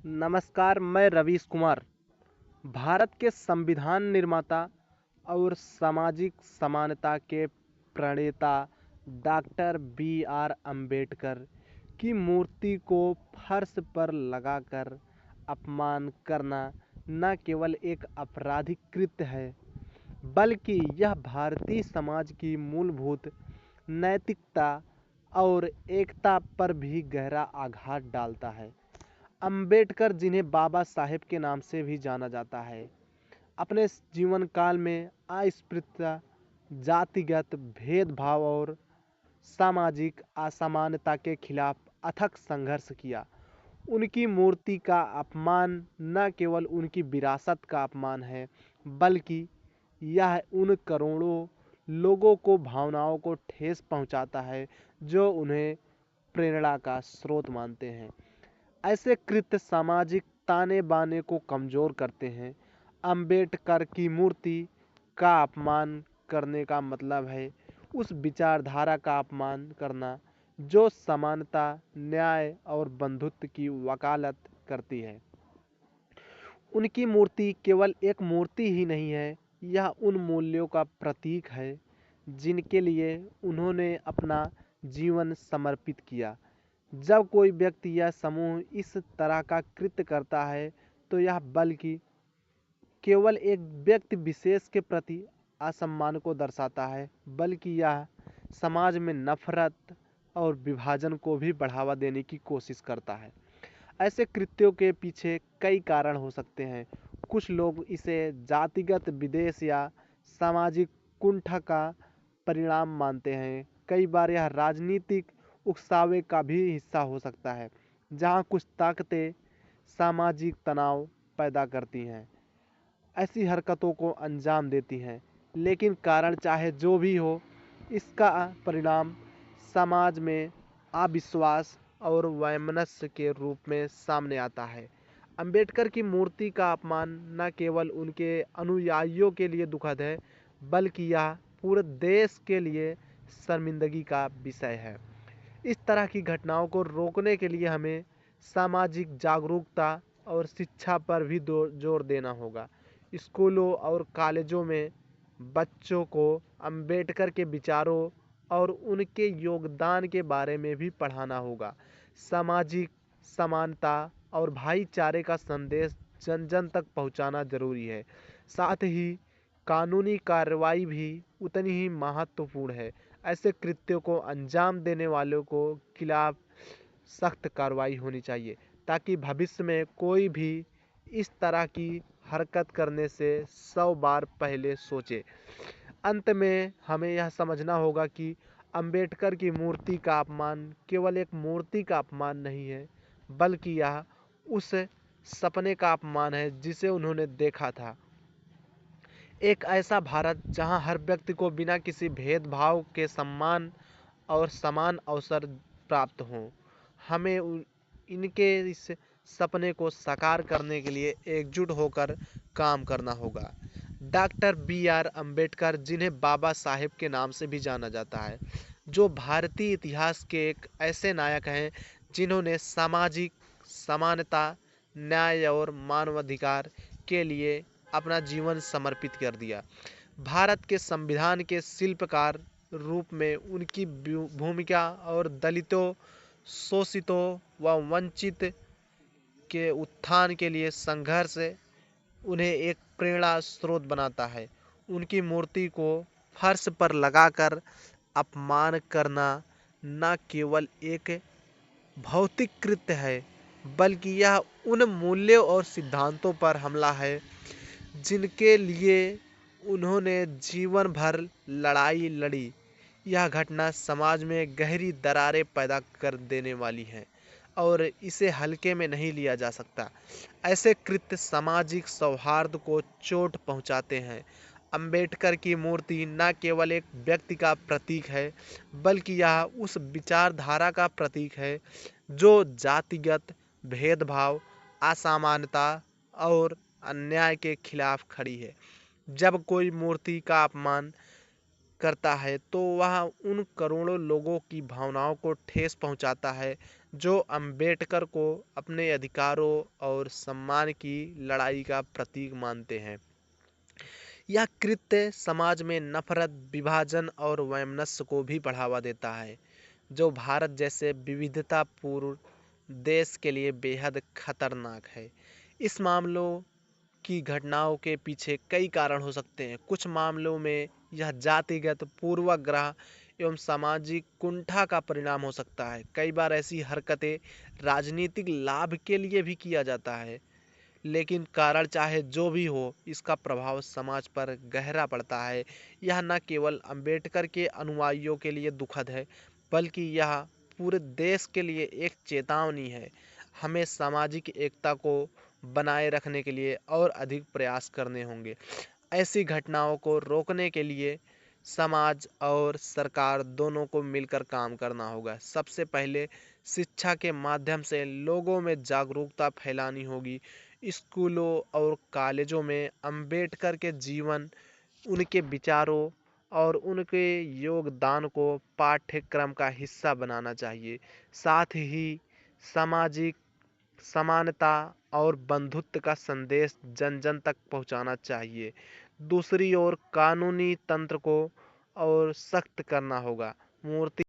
नमस्कार, मैं रवीश कुमार। भारत के संविधान निर्माता और सामाजिक समानता के प्रणेता डॉक्टर बी.आर. अम्बेडकर की मूर्ति को फर्श पर लगाकर अपमान करना न केवल एक आपराधिक कृत्य है, बल्कि यह भारतीय समाज की मूलभूत नैतिकता और एकता पर भी गहरा आघात डालता है। अंबेडकर, जिन्हें बाबा साहेब के नाम से भी जाना जाता है, अपने जीवन काल में अस्पृश्यता, जातिगत भेदभाव और सामाजिक असमानता के खिलाफ अथक संघर्ष किया। उनकी मूर्ति का अपमान न केवल उनकी विरासत का अपमान है, बल्कि यह उन करोड़ों लोगों को भावनाओं को ठेस पहुंचाता है जो उन्हें प्रेरणा का स्रोत मानते हैं। ऐसे कृत्य सामाजिक ताने बाने को कमजोर करते हैं। अंबेडकर की मूर्ति का अपमान करने का मतलब है उस विचारधारा का अपमान करना जो समानता, न्याय और बंधुत्व की वकालत करती है। उनकी मूर्ति केवल एक मूर्ति ही नहीं है, यह उन मूल्यों का प्रतीक है जिनके लिए उन्होंने अपना जीवन समर्पित किया। जब कोई व्यक्ति या समूह इस तरह का कृत्य करता है, तो यह बल्कि केवल एक व्यक्ति विशेष के प्रति असम्मान को दर्शाता है, बल्कि यह समाज में नफरत और विभाजन को भी बढ़ावा देने की कोशिश करता है। ऐसे कृत्यों के पीछे कई कारण हो सकते हैं। कुछ लोग इसे जातिगत विद्वेष या सामाजिक कुंठा का परिणाम मानते हैं। कई बार यह राजनीतिक उकसावे का भी हिस्सा हो सकता है, जहां कुछ ताकतें सामाजिक तनाव पैदा करती हैं, ऐसी हरकतों को अंजाम देती हैं। लेकिन कारण चाहे जो भी हो, इसका परिणाम समाज में अविश्वास और वैमनस्य के रूप में सामने आता है। अंबेडकर की मूर्ति का अपमान न केवल उनके अनुयायियों के लिए दुखद है, बल्कि यह पूरे देश के लिए शर्मिंदगी का विषय है। इस तरह की घटनाओं को रोकने के लिए हमें सामाजिक जागरूकता और शिक्षा पर भी जोर देना होगा। स्कूलों और कॉलेजों में बच्चों को अंबेडकर के विचारों और उनके योगदान के बारे में भी पढ़ाना होगा। सामाजिक समानता और भाईचारे का संदेश जन जन तक पहुंचाना जरूरी है। साथ ही कानूनी कार्रवाई भी उतनी ही महत्वपूर्ण है। ऐसे कृत्यों को अंजाम देने वालों को खिलाफ सख्त कार्रवाई होनी चाहिए, ताकि भविष्य में कोई भी इस तरह की हरकत करने से 100 बार पहले सोचे। अंत में हमें यह समझना होगा कि अंबेडकर की मूर्ति का अपमान केवल एक मूर्ति का अपमान नहीं है, बल्कि यह उस सपने का अपमान है जिसे उन्होंने देखा था। एक ऐसा भारत जहां हर व्यक्ति को बिना किसी भेदभाव के सम्मान और समान अवसर प्राप्त हों। हमें इनके इस सपने को साकार करने के लिए एकजुट होकर काम करना होगा। Doctor B R. अम्बेडकर, जिन्हें बाबा साहेब के नाम से भी जाना जाता है, जो भारतीय इतिहास के एक ऐसे नायक हैं जिन्होंने सामाजिक समानता, न्याय और मानवाधिकार के लिए अपना जीवन समर्पित कर दिया। भारत के संविधान के शिल्पकार रूप में उनकी भूमिका और दलितों, शोषितों व वंचित के उत्थान के लिए संघर्ष उन्हें एक प्रेरणा स्रोत बनाता है। उनकी मूर्ति को फर्श पर लगाकर अपमान करना न केवल एक भौतिक कृत्य है, बल्कि यह उन मूल्यों और सिद्धांतों पर हमला है जिनके लिए उन्होंने जीवन भर लड़ाई लड़ी। यह घटना समाज में गहरी दरारें पैदा कर देने वाली है और इसे हल्के में नहीं लिया जा सकता। ऐसे कृत्य सामाजिक सौहार्द को चोट पहुंचाते हैं। अंबेडकर की मूर्ति न केवल एक व्यक्ति का प्रतीक है, बल्कि यह उस विचारधारा का प्रतीक है जो जातिगत भेदभाव, असमानता और अन्याय के खिलाफ खड़ी है। जब कोई मूर्ति का अपमान करता है तो वह उन करोड़ों लोगों की भावनाओं को ठेस पहुंचाता है जो अंबेडकर को अपने अधिकारों और सम्मान की लड़ाई का प्रतीक मानते हैं। यह कृत्य समाज में नफरत, विभाजन और वैमनस्य को भी बढ़ावा देता है, जो भारत जैसे विविधतापूर्ण देश के लिए बेहद खतरनाक है। इस मामलों की घटनाओं के पीछे कई कारण हो सकते हैं। कुछ मामलों में यह जातिगत पूर्वाग्रह एवं सामाजिक कुंठा का परिणाम हो सकता है। कई बार ऐसी हरकतें राजनीतिक लाभ के लिए भी किया जाता है, लेकिन कारण चाहे जो भी हो, इसका प्रभाव समाज पर गहरा पड़ता है। यह न केवल अंबेडकर के अनुयायियों के लिए दुखद है, बल्कि यह पूरे देश के लिए एक चेतावनी है। हमें सामाजिक एकता को बनाए रखने के लिए और अधिक प्रयास करने होंगे। ऐसी घटनाओं को रोकने के लिए समाज और सरकार दोनों को मिलकर काम करना होगा। सबसे पहले शिक्षा के माध्यम से लोगों में जागरूकता फैलानी होगी। स्कूलों और कॉलेजों में अंबेडकर के जीवन, उनके विचारों और उनके योगदान को पाठ्यक्रम का हिस्सा बनाना चाहिए। साथ ही सामाजिक समानता और बंधुत्व का संदेश जन जन तक पहुंचाना चाहिए। दूसरी ओर कानूनी तंत्र को और सख्त करना होगा। मूर्ति